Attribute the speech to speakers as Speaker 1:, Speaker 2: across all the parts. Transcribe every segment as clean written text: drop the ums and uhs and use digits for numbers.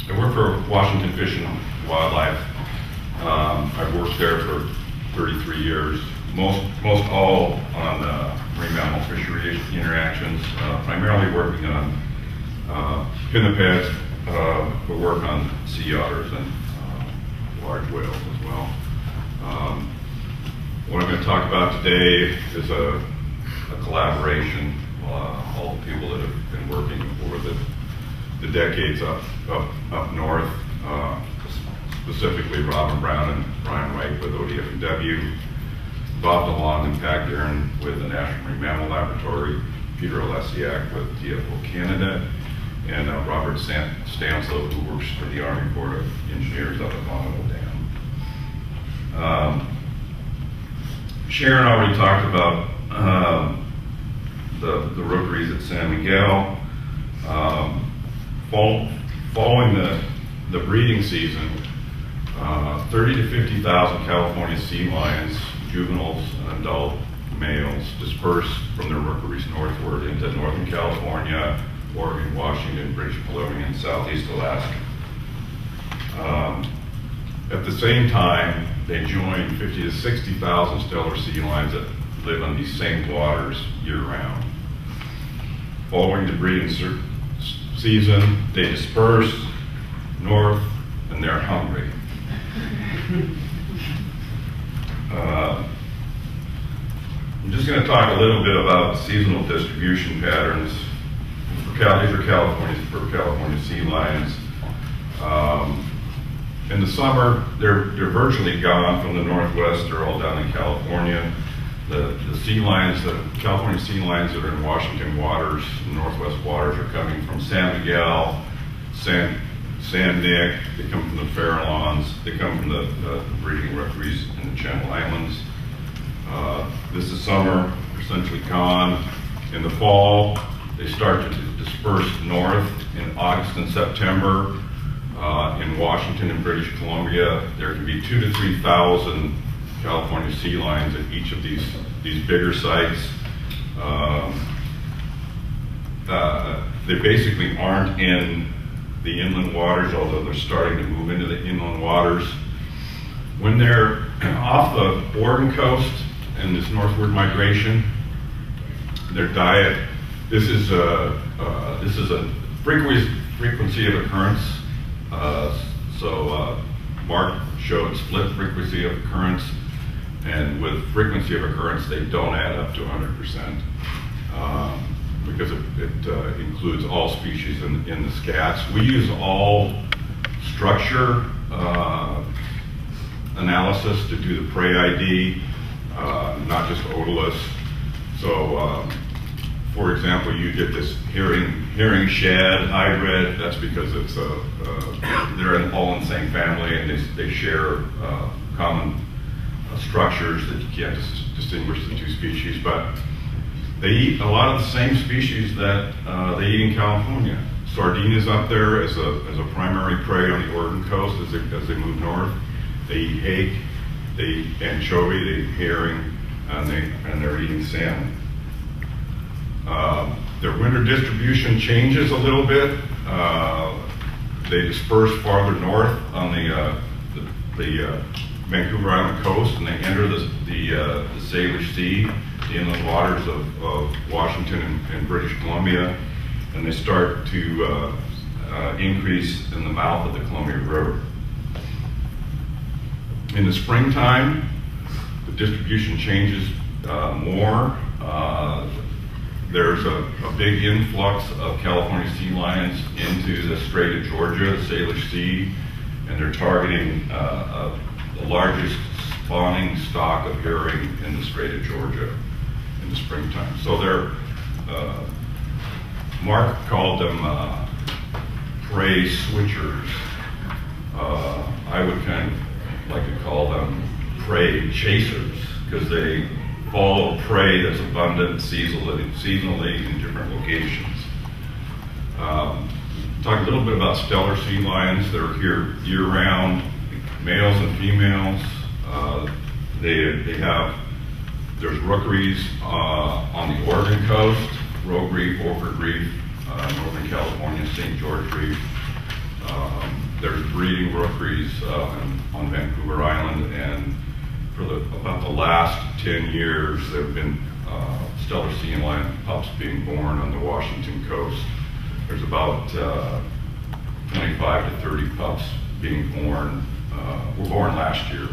Speaker 1: I work for Washington Fish and Wildlife. I've worked there for 33 years, most all on marine mammal fishery interactions, primarily working on pinnipeds, but work on sea otters and large whales as well. What I'm going to talk about today is a collaboration. All the people that have been working over the decades up north, specifically Robin Brown and Brian Wright with ODF&W, Bob DeLong and Pat Guerin with the National Marine Mammal Laboratory, Peter Olesiak with TFO Canada, and Robert Stanslow, who works for the Army Corps of Engineers up at Mammal Dam. Sharon already talked about the rookeries at San Miguel. Following the breeding season, 30 to 50,000 California sea lions, juveniles and adult males, dispersed from their rookeries northward into Northern California, Oregon, Washington, British Columbia, and Southeast Alaska. At the same time, they joined 50 to 60,000 stellar sea lions that live on these same waters year-round. Following the breeding season, they disperse north, and they're hungry. I'm just going to talk a little bit about seasonal distribution patterns. These are California sea lions. In the summer, they're virtually gone from the northwest. They're all down in California. The sea lions, the California sea lions that are in Washington waters, northwest waters, are coming from San Miguel, San Nick. They come from the Farallones. They come from the breeding rookeries in the Channel Islands. This is summer, they're essentially gone. In the fall, they start to disperse north in August and September. In Washington and British Columbia, there can be 2,000 to 3,000 California sea lions at each of these bigger sites. They basically aren't in the inland waters, although they're starting to move into the inland waters. When they're off the Oregon coast and this northward migration, their diet, this is a frequency of occurrence. Mark showed split frequency of occurrence, and with frequency of occurrence, they don't add up to 100%, because it includes all species in the scats. We use all structure analysis to do the prey ID, not just otoliths. So, for example, you get this herring shad hybrid. That's because it's they're all in the same family, and they share common structures that you can't distinguish the two species. But they eat a lot of the same species that they eat in California. Sardine is up there as a primary prey on the Oregon coast as they move north. They eat hake, they eat anchovy, they eat herring, and they're eating salmon. Their winter distribution changes a little bit. They disperse farther north on the Vancouver Island coast, and they enter the Salish Sea, the inland waters of Washington and British Columbia, and they start to increase in the mouth of the Columbia River. In the springtime, the distribution changes more. There's a big influx of California sea lions into the Strait of Georgia, the Salish Sea, and they're targeting the largest spawning stock of herring in the Strait of Georgia in the springtime. So they're, Mark called them prey switchers. I would kind of like to call them prey chasers, because they follow prey that's abundant seasonally in different locations. Talk a little bit about stellar sea lions. They're here year-round, males and females. There's rookeries on the Oregon coast, Rogue Reef, Orford Reef, Northern California, St. George Reef. There's breeding rookeries on Vancouver Island, and for about the last 10 years, there have been Steller sea lion pups being born on the Washington coast. There's about 25 to 30 pups being born, were born last year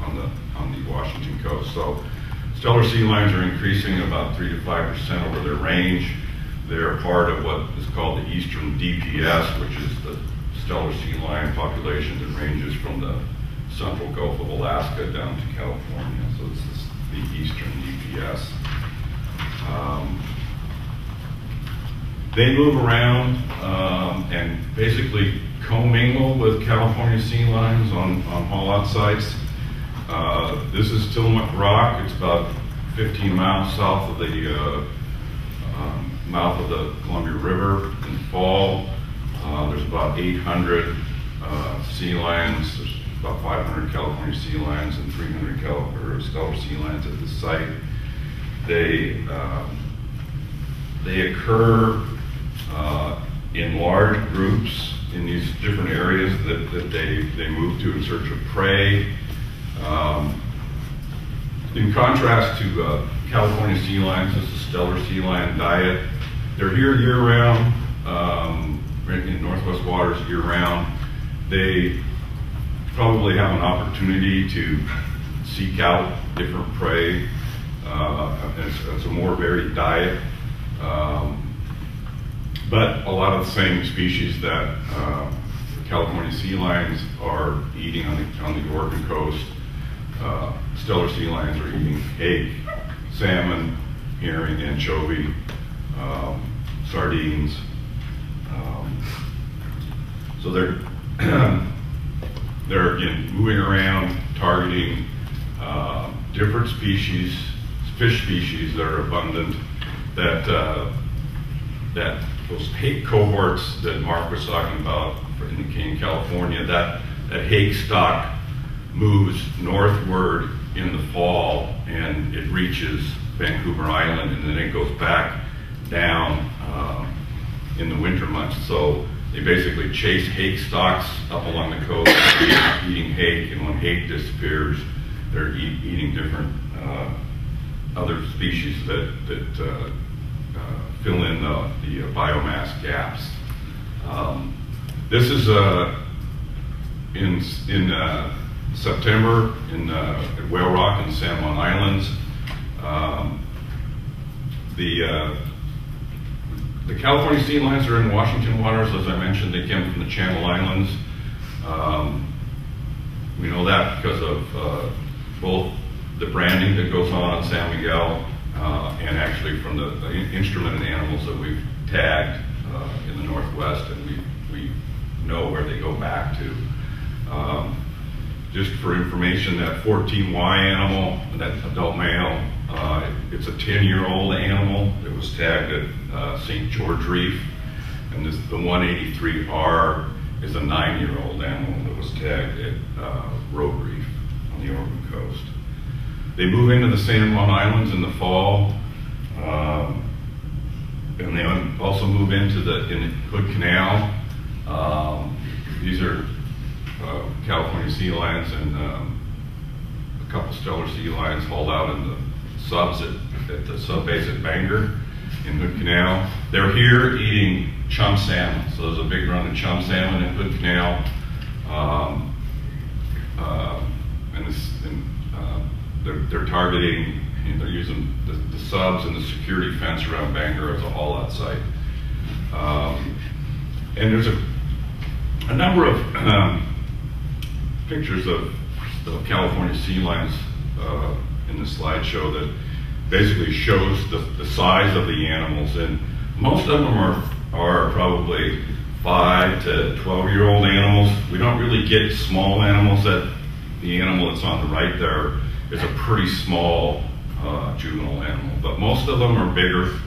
Speaker 1: on the Washington coast. So Steller sea lions are increasing about 3 to 5% over their range. They're part of what is called the Eastern DPS, which is the Steller sea lion population that ranges from the central Gulf of Alaska down to California. So this is the Eastern DPS. They move around and basically commingle with California sea lions on haul-out sites. This is Tillamook Rock. It's about 15 miles south of the mouth of the Columbia River. In the fall, there's about 800 sea lions. There's about 500 California sea lions and 300 Steller sea lions at the site. They occur in large groups in these different areas that they move to in search of prey. In contrast to California sea lions, this is Steller sea lion diet. They're here year-round, in Northwest waters year-round. They probably have an opportunity to seek out different prey. It's a more varied diet. But a lot of the same species that California sea lions are eating on the Oregon coast, Steller sea lions are eating hake, salmon, herring, anchovy, sardines. So they're again moving around, targeting different species, fish species that are abundant. That those hake cohorts that Mark was talking about in California, that hake stock moves northward in the fall and it reaches Vancouver Island, and then it goes back down in the winter months. So they basically chase hake stocks up along the coast, eating hake, and when hake disappears, they're eating different other species that fill in the biomass gaps. This is in September at Whale Rock and San Juan Islands. The California sea lions are in Washington waters. As I mentioned, they came from the Channel Islands. We know that because of both the branding that goes on San Miguel and actually from the instrumented animals that we've tagged in the Northwest, and we know where they go back to. Just for information, that 14Y animal, that adult male, it's a 10-year-old animal that was tagged at St. George Reef, and the 183R is a 9-year-old animal that was tagged at Rogue Reef on the Oregon coast. They move into the San Juan Islands in the fall, and they also move into the Hood Canal. These are California sea lions and a couple Steller sea lions hauled out in the subs at the sub base at Bangor in Hood Canal. They're here eating chum salmon, so there's a big run of chum salmon in Hood Canal. They're targeting, they're using the subs and the security fence around Bangor as a haul-out site. And there's a number of pictures of California sea lions in the slideshow that basically shows the size of the animals, and most of them are probably 5 to 12-year-old animals. We don't really get small animals. That the animal that's on the right there is a pretty small juvenile animal, but most of them are bigger.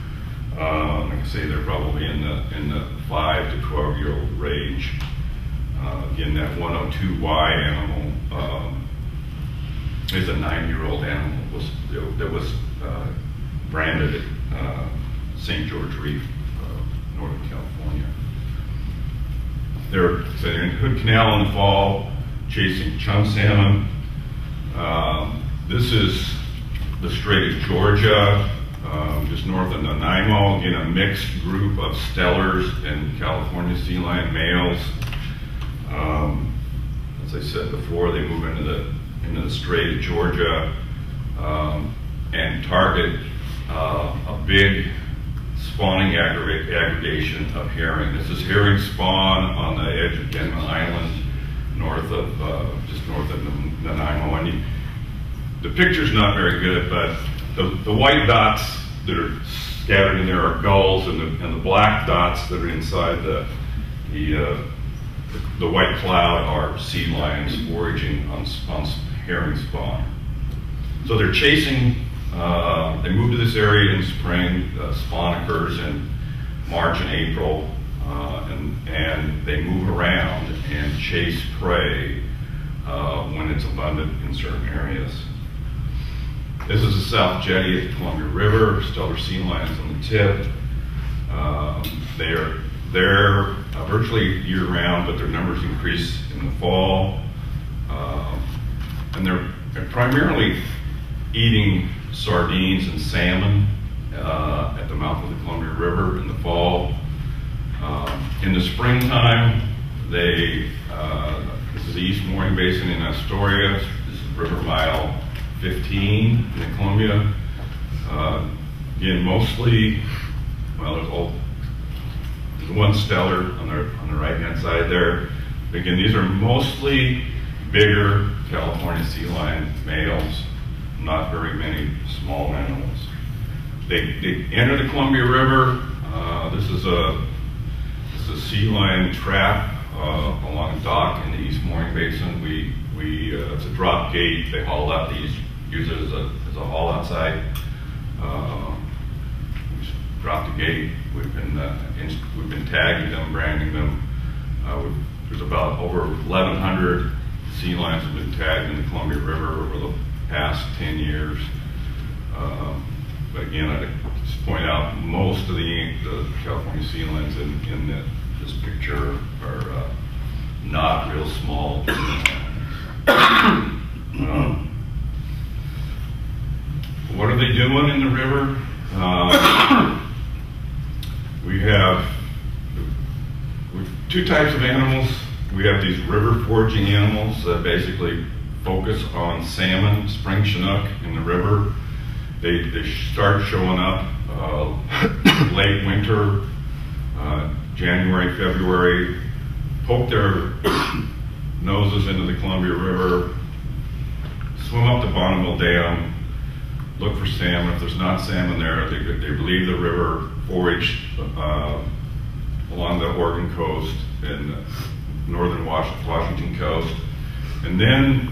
Speaker 1: Like I say, they're probably in the 5 to 12-year-old range. Again, that 102Y animal is a 9-year-old animal that was branded at St. George Reef, Northern California. They're in Hood Canal in the fall, chasing chum salmon. This is the Strait of Georgia, just north of Nanaimo. Again, a mixed group of stellars and California sea lion males. As I said before, they move into the Strait of Georgia and target a big spawning aggregation of herring. This is herring spawn on the edge of Denman Island, just north of Nanaimo. And the picture's not very good, but the white dots that are scattered in there are gulls, and the black dots that are inside the white cloud are sea lions foraging on herring spawn. So they're chasing. They move to this area in spring. Spawn occurs in March and April, and they move around and chase prey when it's abundant in certain areas. This is the south jetty of the Columbia River. Stellar sea lions on the tip. They're virtually year-round, but their numbers increase in the fall, and they're primarily eating sardines and salmon at the mouth of the Columbia River in the fall. In the springtime, this is the East Mooring Basin in Astoria. This is River Mile 15 in the Columbia. Again, mostly, well, there's one stellar on the right-hand side there. Again, these are mostly bigger California sea lion males. Not very many small animals. They enter the Columbia River. This is a sea lion trap along a dock in the East Mooring Basin. It's a drop gate. They haul out. They use it as a haul outside. We just drop the gate. We've been tagging them, branding them. There's about over 1,100 sea lions have been tagged in the Columbia River over the past 10 years. But again, I'd just point out most of the California sea lions in this picture are not real small. What are they doing in the river? We have two types of animals. We have these river foraging animals that basically focus on salmon, spring chinook in the river. They start showing up late winter, January, February, poke their noses into the Columbia River, swim up to Bonneville Dam, look for salmon. If there's not salmon there, they leave the river, forage along the Oregon coast and northern Washington coast, and then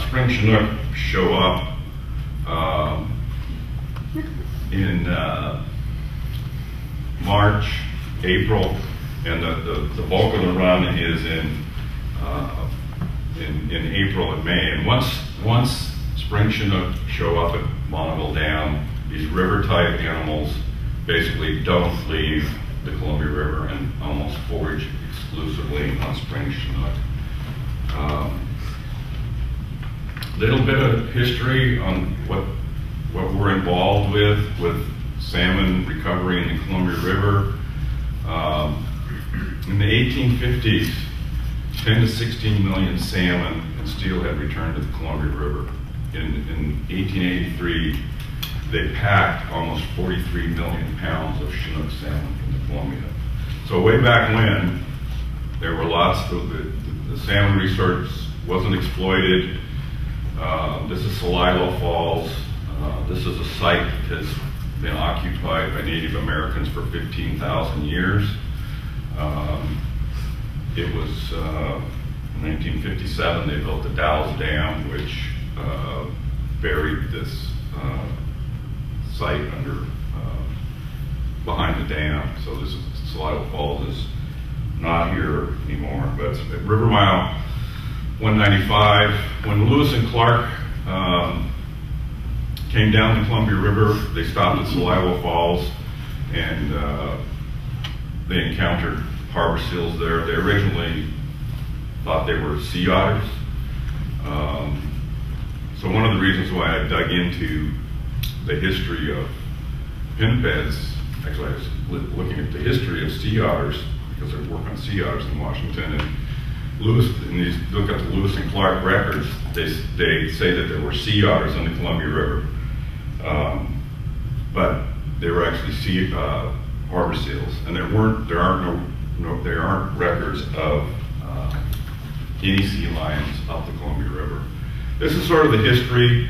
Speaker 1: spring chinook show up in March, April, and the bulk of the run is in April and May. And once spring chinook show up at Bonneville Dam, these river-type animals basically don't leave the Columbia River and almost forage exclusively on spring chinook. Little bit of history on what we're involved with salmon recovery in the Columbia River. In the 1850s, 10 to 16 million salmon and steelhead returned to the Columbia River. In 1883, they packed almost 43 million pounds of Chinook salmon from the Columbia. So way back when, there were lots of the salmon resource wasn't exploited. This is Celilo Falls. This is a site that has been occupied by Native Americans for 15,000 years. It was in 1957 they built the Dalles Dam, which buried this site under behind the dam. So this is Celilo Falls is not here anymore, but it's at River Mile 195. When Lewis and Clark came down the Columbia River, they stopped at Celilo Falls, and they encountered harbor seals there. They originally thought they were sea otters. So one of the reasons why I dug into the history of pinnipeds, actually I was looking at the history of sea otters, because I work on sea otters in Washington, and you look at the Lewis and Clark records, they say that there were sea otters in the Columbia River. But they were actually harbor seals, and there aren't records of any sea lions up the Columbia River. This is sort of the history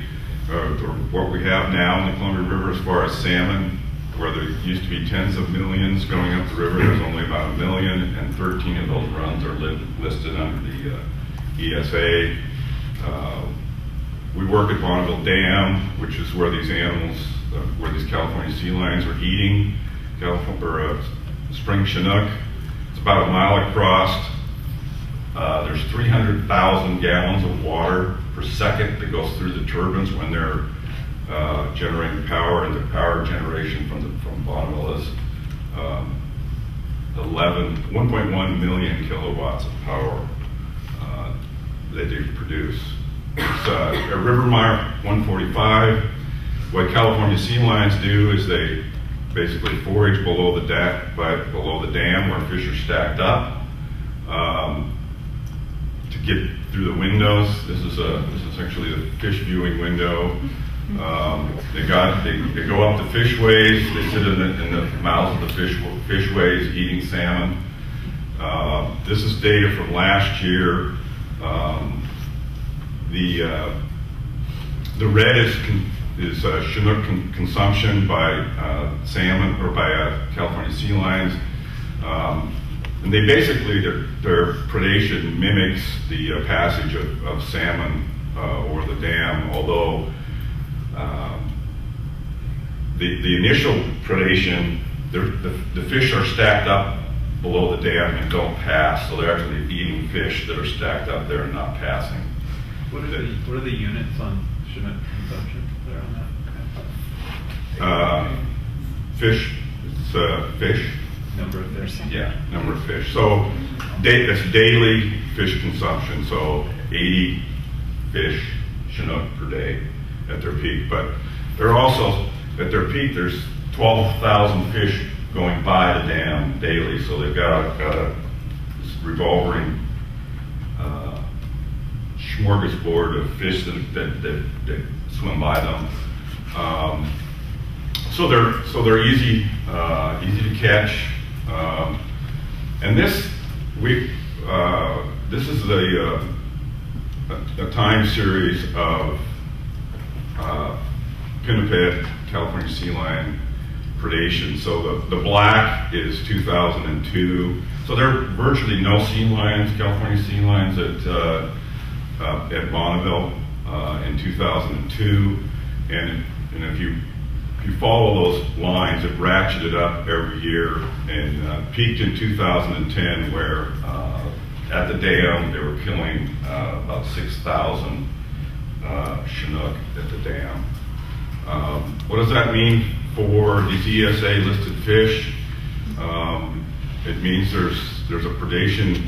Speaker 1: of what we have now in the Columbia River as far as salmon, where there used to be tens of millions going up the river. There's only about 1 million, and 13 of those runs are listed under the ESA. We work at Bonneville Dam, which is where these animals, where these California sea lions are eating, spring Chinook. It's about 1 mile across. There's 300,000 gallons of water per second that goes through the turbines when they're generating power, and the power generation from Bonneville is 1.1 million kilowatts of power that they produce. It's a River Mark 145. What California sea lions do is they basically forage below the dam where fish are stacked up to get through the windows. This is actually the fish viewing window. They go up the fishways. They sit in the mouths of the fishways eating salmon. This is data from last year. The red is Chinook consumption by salmon, or by California sea lions. And they basically, their predation mimics the passage of salmon over the dam, although the initial predation, the fish are stacked up below the dam and don't pass, so they're actually eating fish that are stacked up there and not passing.
Speaker 2: What are the units on Chinook consumption there on that?
Speaker 1: Fish, it's fish.
Speaker 2: Number of fish?
Speaker 1: Yeah, number of fish. So that's daily fish consumption, so 80 fish Chinook per day at their peak. But they're also, at their peak, there's 12,000 fish going by the dam daily, so they've got a revolving smorgasbord of fish that swim by them. So they're easy to catch. And this is a time series of Pinniped, California sea lion predation. So the black is 2002. So there are virtually no sea lions, California sea lions at Bonneville in 2002. And if you follow those lines, it ratcheted up every year and peaked in 2010, where at the dam they were killing about 6,000 Chinook at the dam. What does that mean for these ESA listed fish? It means there's a predation,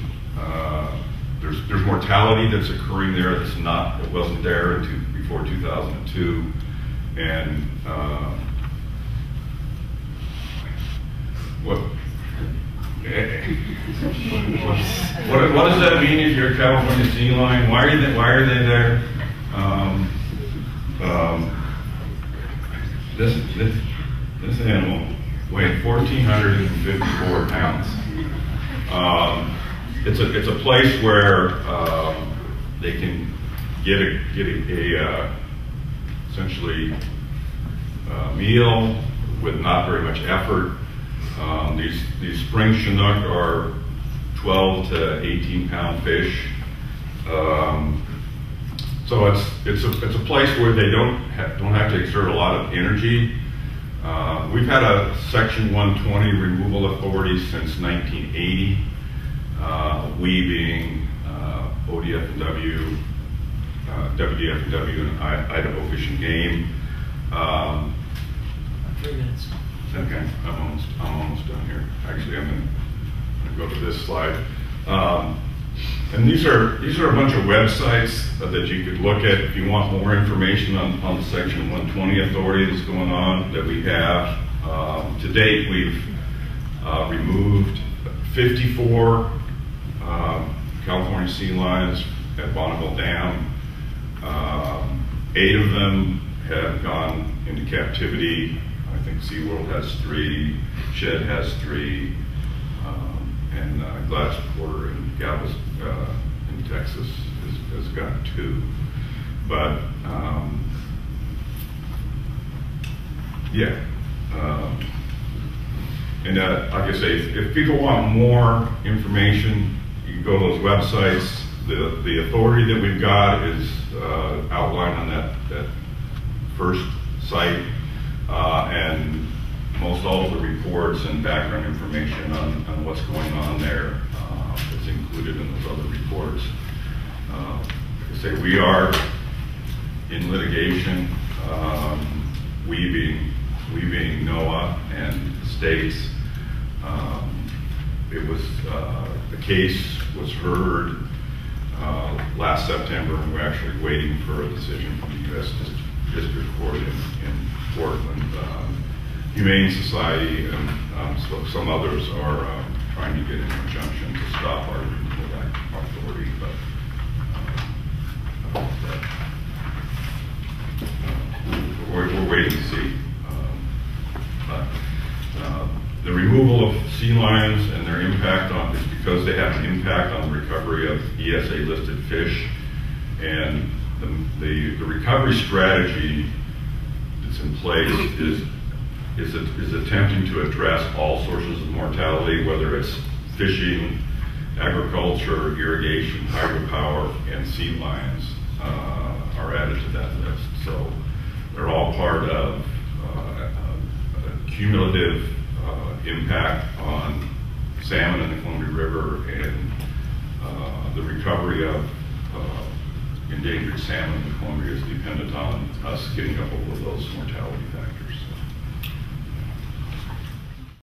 Speaker 1: there's mortality that's occurring there it wasn't there before 2002. And what does that mean if you're a California sea lion? Why are they there? This animal weighed 1,454 pounds. It's a place where they can get a essentially meal with not very much effort. These spring Chinook are 12 to 18 pound fish. So it's a place where they don't have to exert a lot of energy. We've had a Section 120 removal authority since 1980. We being ODF&W, WDF&W, and Idaho Fish and Game.
Speaker 3: 3 minutes.
Speaker 1: Okay, I'm almost done here. Actually, I'm I'll go to this slide. And these are a bunch of websites that you could look at if you want more information on the Section 120 authority that's going on that we have. To date, we've removed 54 California sea lions at Bonneville Dam. 8 of them have gone into captivity. I think SeaWorld has 3, Shed has 3, and Glass Quarter in Galveston, in Texas has got 2. But yeah, and like I say, if people want more information, you can go to those websites. The authority that we've got is outlined on that first site, and most all of the reports and background information on what's going on there is included in those other reports. Like I say, we are in litigation. We being NOAA and the states. The case was heard last September, and we're actually waiting for a decision from the U.S. District Court in Portland. Humane Society and some others are trying to get an injunction to stop our removal of that authority, but we're waiting to see. The removal of sea lions and their impact on is because they have an impact on the recovery of ESA listed fish, and the recovery strategy that's in place is attempting to address all sources of mortality, whether it's fishing, agriculture, irrigation, hydropower, and sea lions are added to that list. So they're all part of a cumulative impact on salmon in the Columbia River, and the recovery of endangered salmon in the Columbia is dependent on us getting up over those mortality factors.